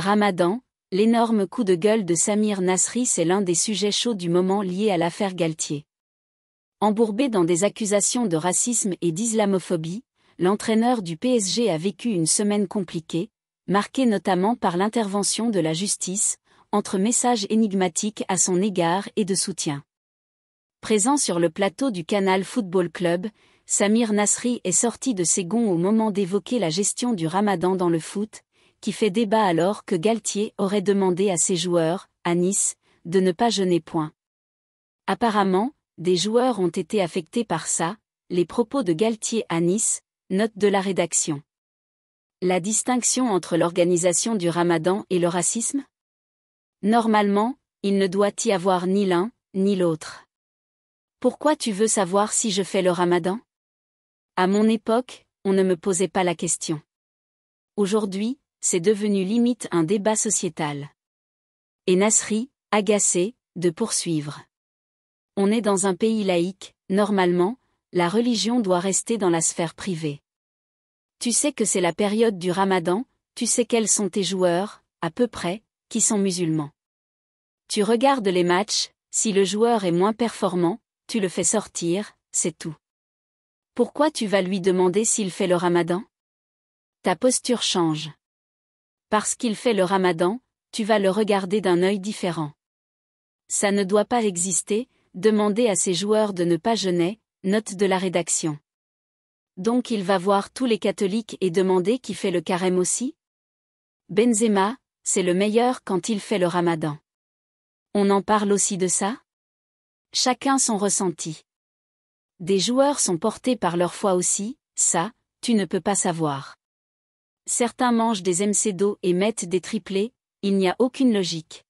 Ramadan, l'énorme coup de gueule de Samir Nasri, c'est l'un des sujets chauds du moment lié à l'affaire Galtier. Embourbé dans des accusations de racisme et d'islamophobie, l'entraîneur du PSG a vécu une semaine compliquée, marquée notamment par l'intervention de la justice, entre messages énigmatiques à son égard et de soutien. Présent sur le plateau du Canal Football Club, Samir Nasri est sorti de ses gonds au moment d'évoquer la gestion du Ramadan dans le foot, qui fait débat alors que Galtier aurait demandé à ses joueurs, à Nice, de ne pas jeûner. Apparemment, des joueurs ont été affectés par ça, les propos de Galtier à Nice, note de la rédaction. La distinction entre l'organisation du Ramadan et le racisme ? Normalement, il ne doit y avoir ni l'un, ni l'autre. Pourquoi tu veux savoir si je fais le Ramadan ? À mon époque, on ne me posait pas la question. Aujourd'hui, c'est devenu limite un débat sociétal. Et Nasri, agacé, de poursuivre. On est dans un pays laïque, normalement, la religion doit rester dans la sphère privée. Tu sais que c'est la période du Ramadan, tu sais quels sont tes joueurs, à peu près, qui sont musulmans. Tu regardes les matchs, si le joueur est moins performant, tu le fais sortir, c'est tout. Pourquoi tu vas lui demander s'il fait le Ramadan ? Ta posture change. Parce qu'il fait le Ramadan, tu vas le regarder d'un œil différent. Ça ne doit pas exister, demander à ses joueurs de ne pas jeûner, note de la rédaction. Donc il va voir tous les catholiques et demander qui fait le carême aussi ? Benzema, c'est le meilleur quand il fait le Ramadan. On en parle aussi de ça ? Chacun son ressenti. Des joueurs sont portés par leur foi aussi, ça, tu ne peux pas savoir. Certains mangent des MC d'eau et mettent des triplés, il n'y a aucune logique.